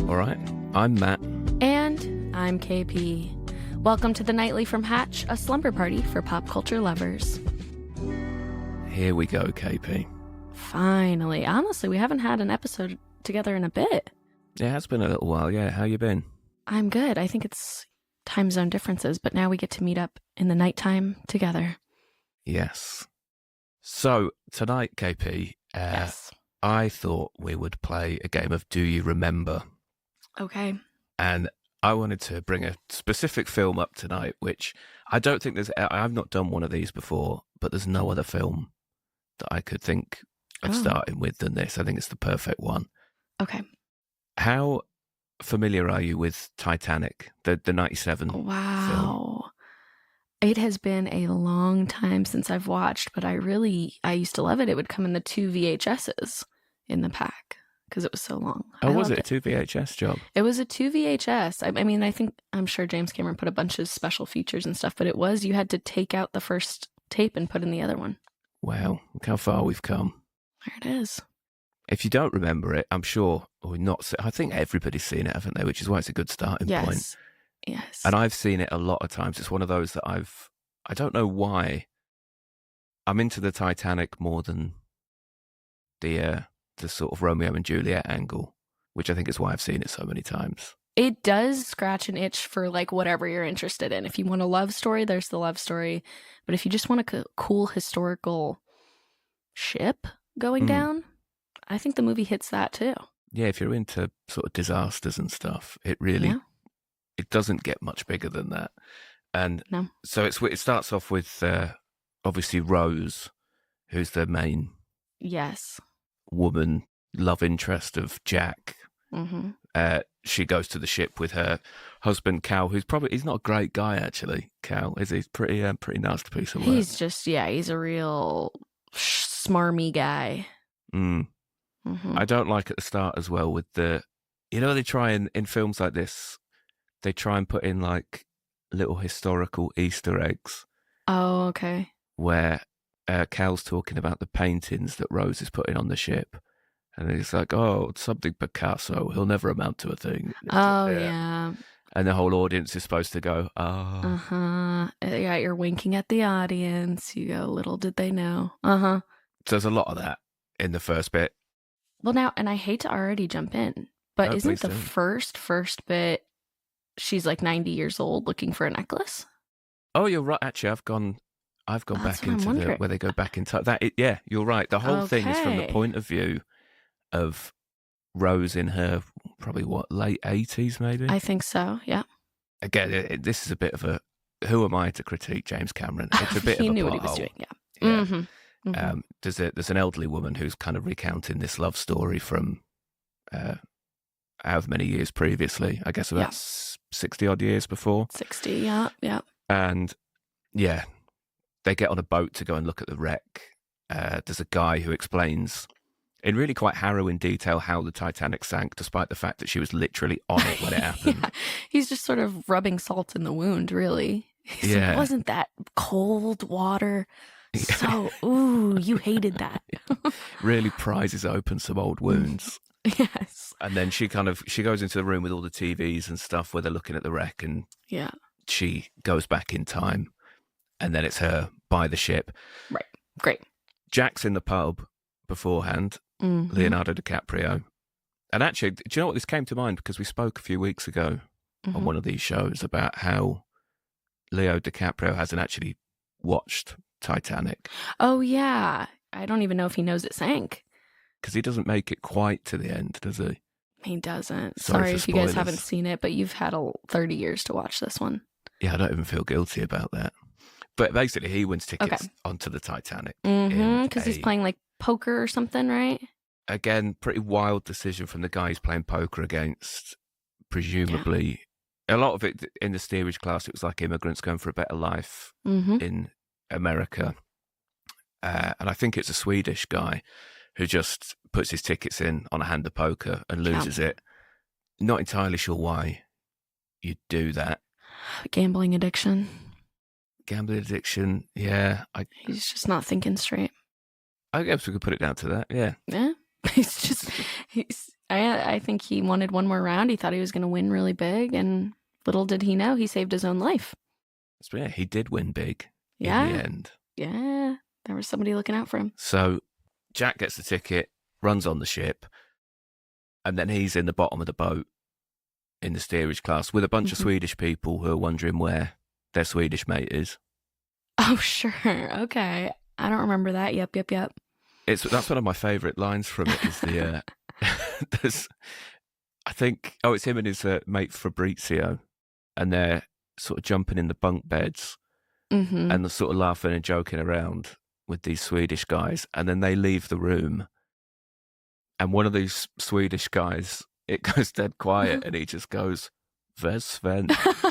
All right, I'm Matt. And I'm KP. Welcome to the Nightly from Hatch, a slumber party for pop culture lovers. Here we go, KP. Finally. Honestly, we haven't had an episode together in a bit. Yeah, it has been a little while, yeah. How you been? I'm good. I think it's time zone differences, but now we get to meet up in the nighttime together. Yes. So, tonight, KP, Yes. I thought we would play a game of Do You Remember? Okay. And I wanted to bring a specific film up tonight, which I don't think I've not done one of these before, but there's no other film that I could think of starting with than this. I think it's the perfect one. Okay. How familiar are you with Titanic, the 97 film? Wow. It has been a long time since I've watched, but I used to love it. It would come in the 2 VHSs in the pack because it was so long. Oh, was it a 2 VHS job? It was a 2 VHS. I'm sure James Cameron put a bunch of special features and stuff, but you had to take out the first tape and put in the other one. Wow, look how far we've come. There it is. If you don't remember it, I'm sure, I think everybody's seen it, haven't they? Which is why it's a good starting point. Yes. And I've seen it a lot of times. It's one of those that I don't know why. I'm into the Titanic more than the sort of Romeo and Juliet angle, which I think is why I've seen it so many times. It does scratch an itch for like whatever you're interested in. If you want a love story, there's the love story. But if you just want a cool historical ship going down, I think the movie hits that too. Yeah, if you're into sort of disasters and stuff, it really it doesn't get much bigger than that. And so it starts off with obviously Rose, who's the main woman love interest of Jack. Mm-hmm. She goes to the ship with her husband Cal, he's not a great guy actually. Cal is he's pretty nasty piece of work. He's just he's a real smarmy guy. Mm-hmm. I don't like at the start as well with they try in films like this, they try and put in like little historical Easter eggs. Oh, okay. Where Cal's talking about the paintings that Rose is putting on the ship. And he's like, oh, something Picasso. He'll never amount to a thing. Oh, yeah. And the whole audience is supposed to go, oh. Uh-huh. Yeah, you're winking at the audience. You go, little did they know. Uh-huh. So there's a lot of that in the first bit. Well, now, and I hate to already jump in, but isn't the first bit, she's like 90 years old looking for a necklace? Oh, you're right. Actually, I've gone back into where they go back in time. You're right. The whole thing is from the point of view of Rose in her probably late 80s maybe. I think so. Yeah. Again, this is a bit of a who am I to critique James Cameron? It's a bit of a he knew what he was doing. Yeah. Mm-hmm. Mm-hmm. There's an elderly woman who's kind of recounting this love story from however many years previously. I guess about 60 odd years before. 60. Yeah. And they get on a boat to go and look at the wreck. There's a guy who explains in really quite harrowing detail how the Titanic sank, despite the fact that she was literally on it when it happened. He's just sort of rubbing salt in the wound, really. It wasn't that cold water. So, you hated that. Really prizes open some old wounds. Yes. And then she goes into the room with all the TVs and stuff where they're looking at the wreck, and she goes back in time, and then it's her by the ship. Right. Great. Jack's in the pub beforehand. Mm-hmm. Leonardo DiCaprio. And actually, do you know what this came to mind? Because we spoke a few weeks ago on one of these shows about how Leo DiCaprio hasn't actually watched Titanic. Oh, yeah. I don't even know if he knows it sank. Because he doesn't make it quite to the end, does he? He doesn't. Sorry if you guys haven't seen it, but you've had 30 years to watch this one. Yeah, I don't even feel guilty about that. But basically, he wins tickets onto the Titanic. Because he's playing like poker or something, right? Again, pretty wild decision from the guy he's playing poker against. Presumably, a lot of it in the steerage class, it was like immigrants going for a better life in America. And I think it's a Swedish guy who just puts his tickets in on a hand of poker and loses it. Not entirely sure why you'd do that. Gambling addiction. Yeah. He's just not thinking straight. I guess we could put it down to that, yeah. Yeah. I think he wanted one more round. He thought he was going to win really big, and little did he know he saved his own life. So yeah, he did win big in the end. Yeah, there was somebody looking out for him. So Jack gets the ticket, runs on the ship, and then he's in the bottom of the boat in the steerage class with a bunch of Swedish people who are wondering where their Swedish mate is. Oh, sure. Okay. I don't remember that. Yep. That's one of my favourite lines from it is the... I think... Oh, it's him and his mate Fabrizio, and they're sort of jumping in the bunk beds and they're sort of laughing and joking around with these Swedish guys, and then they leave the room, and one of these Swedish guys, it goes dead quiet, and he just goes, "Where's Sven?" That's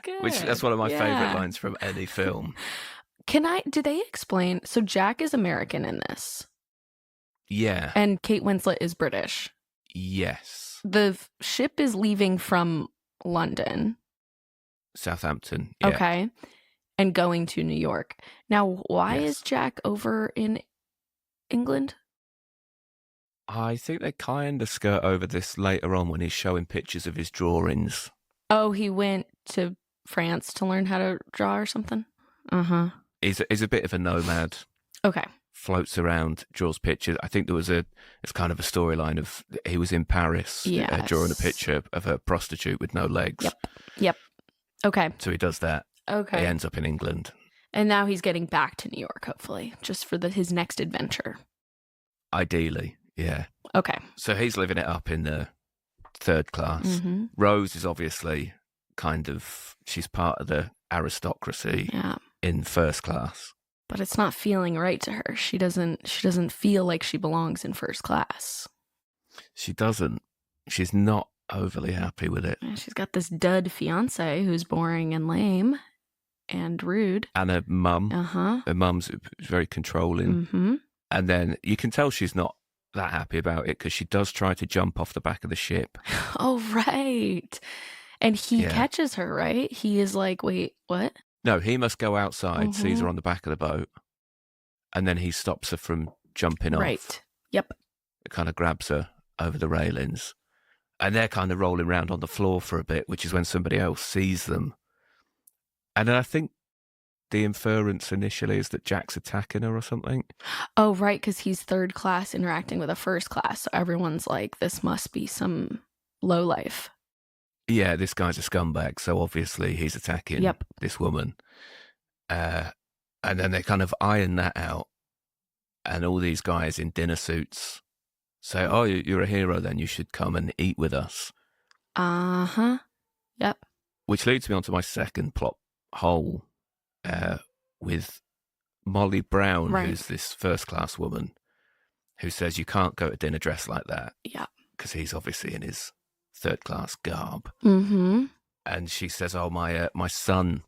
good. That's one of my favourite lines from any film. Do they explain? So Jack is American in this. Yeah. And Kate Winslet is British. Yes. The ship is leaving from London. Southampton. Yeah. Okay. And going to New York. Now, why is Jack over in England? I think they kind of skirt over this later on when he's showing pictures of his drawings. Oh, he went to France to learn how to draw or something? Uh-huh. He's a bit of a nomad. Okay. Floats around, draws pictures. I think it's kind of a storyline of he was in Paris drawing a picture of a prostitute with no legs. Yep. Okay. So he does that. Okay. He ends up in England. And now he's getting back to New York, hopefully, just for his next adventure. Ideally, yeah. Okay. So he's living it up in the third class. Rose is obviously she's part of the aristocracy in first class. But it's not feeling right to her. She doesn't feel like she belongs in first class. She doesn't. She's not overly happy with it. And she's got this dud fiance who's boring and lame and rude. And her mum. Her mum's very controlling. And then you can tell she's not that happy about it because she does try to jump off the back of the ship. Oh, right. And he catches her, right? He is like, wait, what? No, he must go outside, sees her on the back of the boat, and then he stops her from jumping off. Right. Yep. It kind of grabs her over the railings. And they're kind of rolling around on the floor for a bit, which is when somebody else sees them. And then I think the inference initially is that Jack's attacking her or something. Oh, right, because he's third class interacting with a first class. So everyone's like, this must be some lowlife. Yeah, this guy's a scumbag, so obviously he's attacking this woman. And then they kind of iron that out. And all these guys in dinner suits say, "Oh, you're a hero, then you should come and eat with us." Uh-huh. Yep. Which leads me on to my second plot hole with Molly Brown, who's this first-class woman, who says you can't go to dinner dressed like that. Yeah. Because he's obviously in his third-class garb. And she says, "Oh, my son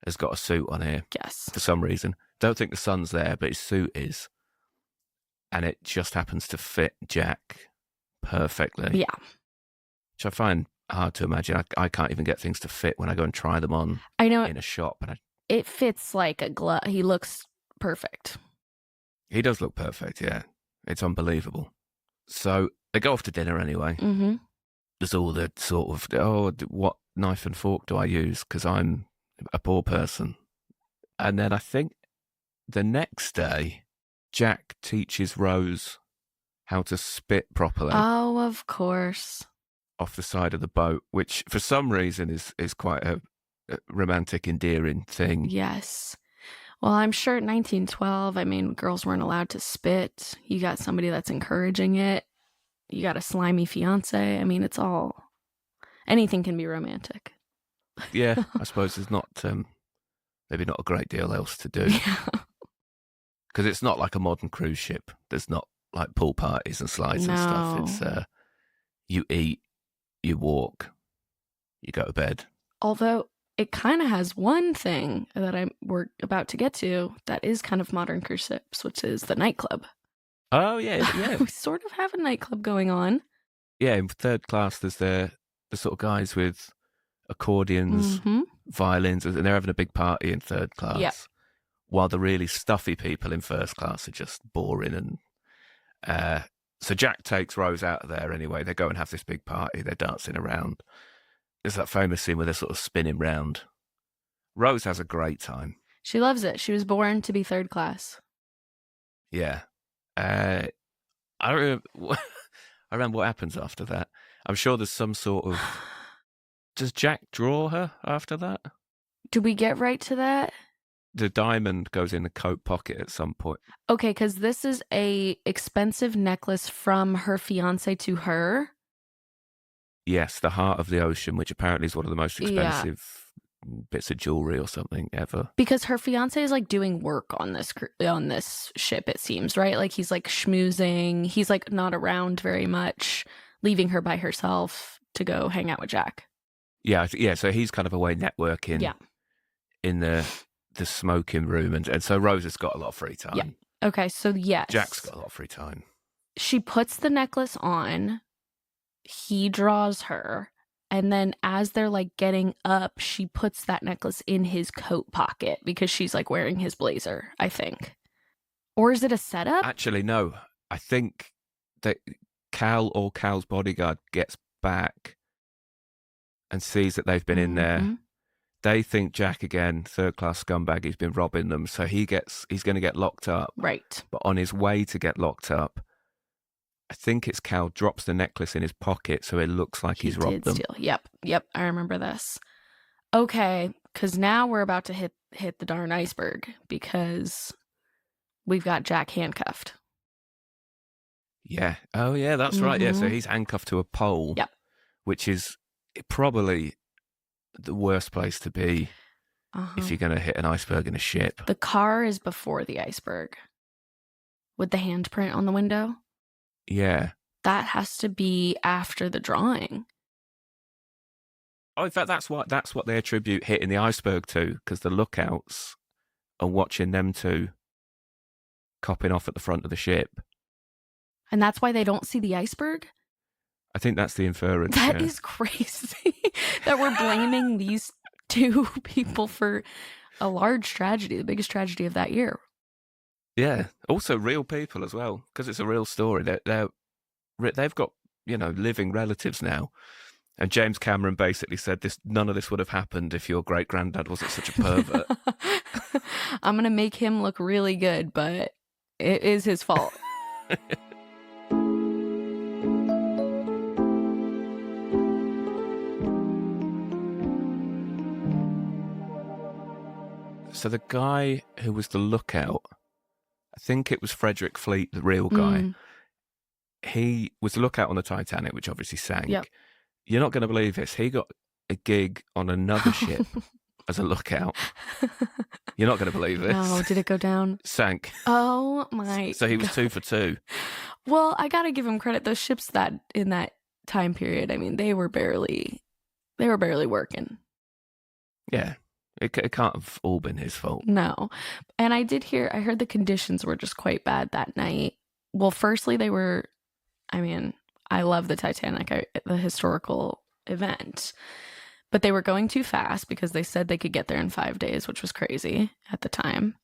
has got a suit on here." Yes. For some reason. Don't think the son's there, but his suit is. And it just happens to fit Jack perfectly. Yeah. Which I find hard to imagine. I can't even get things to fit when I go and try them on in a shop. And it fits like a glove. He looks perfect. He does look perfect, yeah. It's unbelievable. So they go off to dinner anyway. There's all the sort of, what knife and fork do I use? Because I'm a poor person. And then I think the next day, Jack teaches Rose how to spit properly. Oh, of course. Off the side of the boat, which for some reason is quite a romantic, endearing thing. Yes. Well, I'm sure in 1912, I mean, girls weren't allowed to spit. You got somebody that's encouraging it. You got a slimy fiance. I mean, anything can be romantic. Yeah, I suppose there's not, maybe not a great deal else to do. Yeah. Because it's not like a modern cruise ship. There's not like pool parties and slides and stuff. It's, you eat, you walk, you go to bed. Although it kind of has one thing that we're about to get to that is kind of modern cruise ships, which is the nightclub. Oh, yeah. We sort of have a nightclub going on. Yeah, in third class, there's the sort of guys with accordions, violins, and they're having a big party in third class. Yep. While the really stuffy people in first class are just boring So Jack takes Rose out of there anyway. They go and have this big party. They're dancing around. There's that famous scene where they're sort of spinning round. Rose has a great time. She loves it. She was born to be third class. Yeah. I remember what happens after that. I'm sure there's some sort of... Does Jack draw her after that? Do we get right to that? The diamond goes in the coat pocket at some point. Okay, because this is a expensive necklace from her fiance to her. Yes, the Heart of the Ocean, which apparently is one of the most expensive bits of jewelry or something ever. Because her fiance is like doing work on this ship, it seems, right? Like he's like schmoozing. He's like not around very much, leaving her by herself to go hang out with Jack. Yeah. So he's kind of away networking in the smoking room. And so Rose has got a lot of free time. Yeah. Okay, so yes. Jack's got a lot of free time. She puts the necklace on. He draws her. And then as they're like getting up, she puts that necklace in his coat pocket because she's like wearing his blazer, I think. Or is it a setup? Actually, no. I think that Cal or Cal's bodyguard gets back and sees that they've been in there. They think Jack, again, third-class scumbag, he's been robbing them, so he's going to get locked up. Right. But on his way to get locked up, I think it's Cal drops the necklace in his pocket so it looks like he's robbed them. Steal. Yep, I remember this. Okay, because now we're about to hit the darn iceberg because we've got Jack handcuffed. Yeah. Oh, yeah, that's right. Yeah, so he's handcuffed to a pole, which is probably the worst place to be if you're going to hit an iceberg in a ship. The car is before the iceberg with the handprint on the window. Yeah. That has to be after the drawing. Oh, in fact, that's what they attribute hitting the iceberg to, because the lookouts are watching them two copping off at the front of the ship. And that's why they don't see the iceberg? I think that's the inference. That is crazy that we're blaming these two people for a large tragedy, the biggest tragedy of that year. Yeah. Also real people as well, because it's a real story. They've got, living relatives now. And James Cameron basically said none of this would have happened if your great granddad wasn't such a pervert. I'm going to make him look really good, but it is his fault. So the guy who was the lookout, I think it was Frederick Fleet, the real guy. He was the lookout on the Titanic, which obviously sank. Yep. You're not going to believe this. He got a gig on another ship as a lookout. You're not going to believe this. No, did it go down? Sank. Oh my! So he was 2 for 2. Well, I got to give him credit. Those ships that in that time period, I mean, they were barely working. Yeah. It can't have all been his fault. No. And I heard the conditions were just quite bad that night. Well, firstly, I love the Titanic, the historical event, but they were going too fast because they said they could get there in 5 days, which was crazy at the time.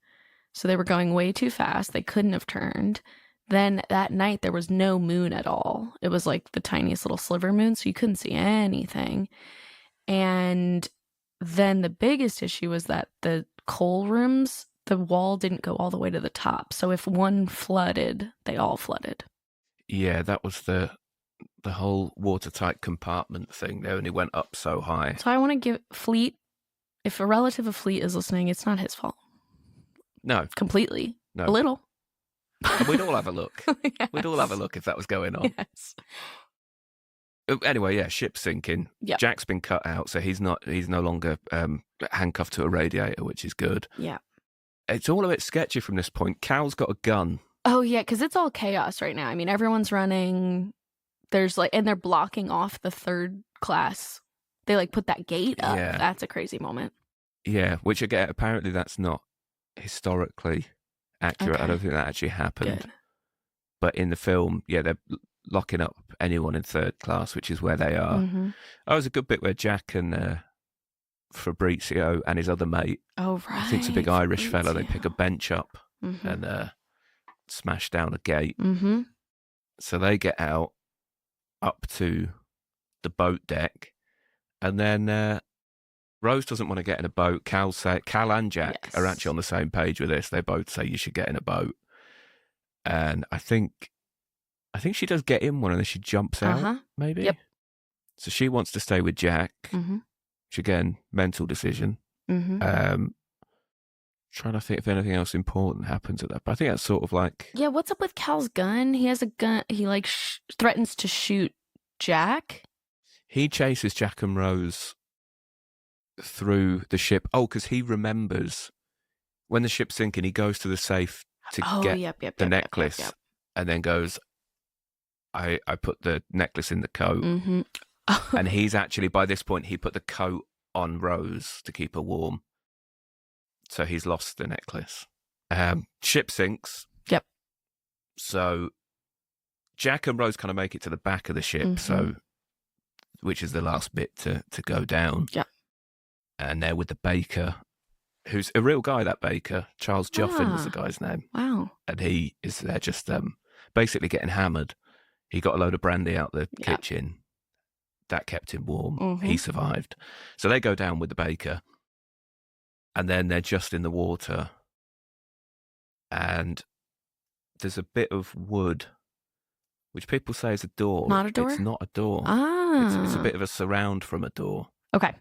So they were going way too fast. They couldn't have turned. Then that night, there was no moon at all. It was like the tiniest little sliver moon, so you couldn't see anything. And then the biggest issue was that the coal rooms, the wall didn't go all the way to the top. So if one flooded, they all flooded. Yeah, that was the whole watertight compartment thing. They only went up so high. So I want to give Fleet, if a relative of Fleet is listening, it's not his fault. No. Completely. No. A little. And we'd all have a look. Yes. We'd all have a look if that was going on. Yes. Anyway, yeah, ship's sinking. Yep. Jack's been cut out, so he's no longer handcuffed to a radiator, which is good. Yeah. It's all a bit sketchy from this point. Cal's got a gun. Oh, yeah, because it's all chaos right now. I mean, everyone's running. There's and they're blocking off the third class. They put that gate up. Yeah. That's a crazy moment. Yeah, which again, apparently that's not historically accurate. Okay. I don't think that actually happened. Good. But in the film, yeah, they're locking up anyone in third class, which is where they are. Mm-hmm. Oh, there's a good bit where Jack and Fabrizio and his other mate, oh right, I think it's a big Irish fella, they pick a bench up and smash down a gate. Mm-hmm. So they get out up to the boat deck, and then Rose doesn't want to get in a boat. Cal and Jack are actually on the same page with this. They both say you should get in a boat. And I think she does get in one, and then she jumps out, maybe? Yep. So she wants to stay with Jack, which, again, mental decision. Trying to think if anything else important happens at that. But I think that's sort of like... Yeah, what's up with Cal's gun? He has a gun. He, like, threatens to shoot Jack. He chases Jack and Rose through the ship. Oh, because he remembers when the ship's sinking, he goes to the safe to get the necklace and then goes, I put the necklace in the coat. And he's actually, by this point, he put the coat on Rose to keep her warm. So he's lost the necklace. Ship sinks. Yep. So Jack and Rose kind of make it to the back of the ship, which is the last bit to go down. Yeah. And they're with the baker, who's a real guy, that baker. Charles Joffin was the guy's name. Wow. And he is there just basically getting hammered. He got a load of brandy out the kitchen. That kept him warm. He survived. So they go down with the baker. And then they're just in the water. And there's a bit of wood, which people say is a door. Not a door? It's not a door. It's a bit of a surround from a door. Okay.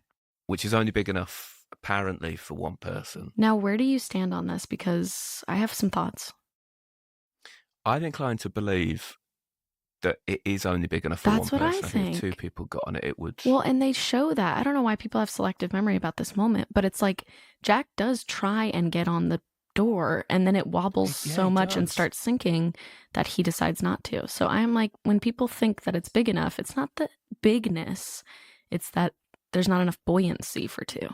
Which is only big enough, apparently, for one person. Now, where do you stand on this? Because I have some thoughts. I'm inclined to believe that it is only big enough for one person. That's what I think. If two people got on it, it would... Well, and they show that. I don't know why people have selective memory about this moment, but it's like Jack does try and get on the door, and then it wobbles so much and starts sinking that he decides not to. So I'm like, when people think that it's big enough, it's not the bigness, it's that there's not enough buoyancy for two.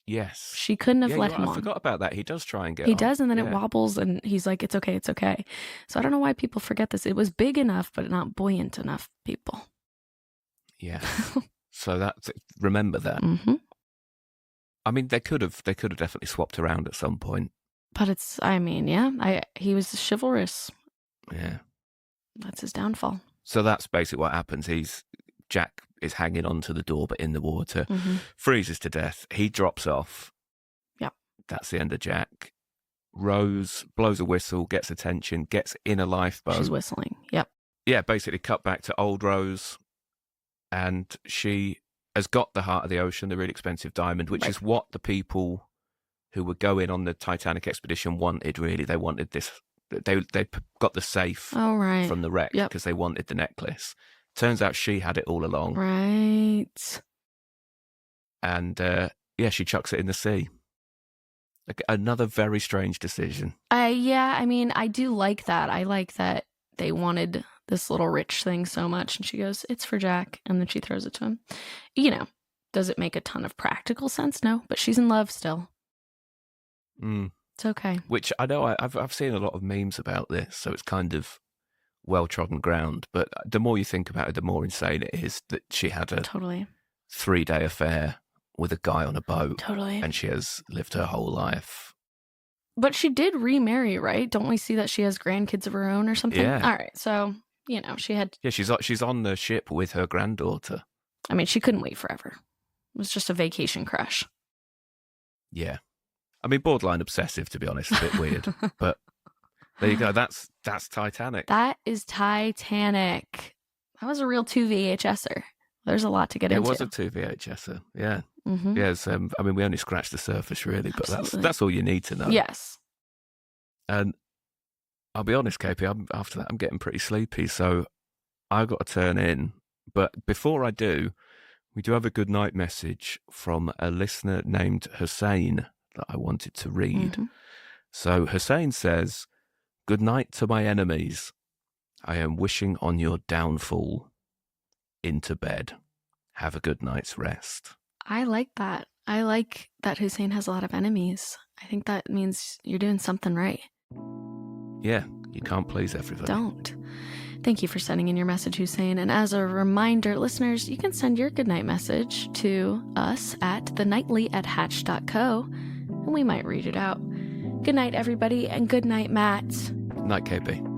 Yes. She couldn't have let him on. I forgot about that. He does try and get He on. does, and then it wobbles, and he's like, it's okay, it's okay. So I don't know why people forget this. It was big enough, but not buoyant enough, people. Yeah. So remember that. I mean, they could have definitely swapped around at some point. But he was chivalrous. Yeah. That's his downfall. So that's basically what happens. Jack is hanging onto the door, but in the water, freezes to death. He drops off. Yep. That's the end of Jack. Rose blows a whistle, gets attention, gets in a lifeboat. She's whistling. Yep. Yeah, basically cut back to old Rose, and she has got the heart of the ocean, the really expensive diamond, which is what the people who were going on the Titanic expedition wanted, really. They wanted this. They got the safe from the wreck because they wanted the necklace. Turns out she had it all along. Right. And, she chucks it in the sea. Another very strange decision. I do like that. I like that they wanted this little rich thing so much. And she goes, it's for Jack. And then she throws it to him. Does it make a ton of practical sense? No, but she's in love still. It's okay. Which I know I've seen a lot of memes about this, so it's kind of well-trodden ground. But the more you think about it, the more insane it is that she had a 3-day affair with a guy on a boat. Totally. And she has lived her whole life. But she did remarry, right? Don't we see that she has grandkids of her own or something? Yeah. All right. So, she had... Yeah, she's on the ship with her granddaughter. I mean, she couldn't wait forever. It was just a vacation crush. Yeah. I mean, borderline obsessive, to be honest. A bit weird. But there you go. That's Titanic. That is Titanic. That was a real 2 VHSer. There's a lot to get into. It was a 2 VHSer, yeah. Yes, we only scratched the surface, really, but that's all you need to know. Yes. And I'll be honest, KP, after that, I'm getting pretty sleepy, so I've got to turn in. But before I do, we do have a Goodnight message from a listener named Hussein that I wanted to read. So Hussein says, "Good night to my enemies. I am wishing on your downfall. Into bed. Have a good night's rest." I like that. I like that Hussein has a lot of enemies. I think that means you're doing something right. Yeah, you can't please everybody. Don't. Thank you for sending in your message, Hussein. And as a reminder, listeners, you can send your goodnight message to us at thenightly@hatch.co, and we might read it out. Good night, everybody, and good night, Matt. Night, KP.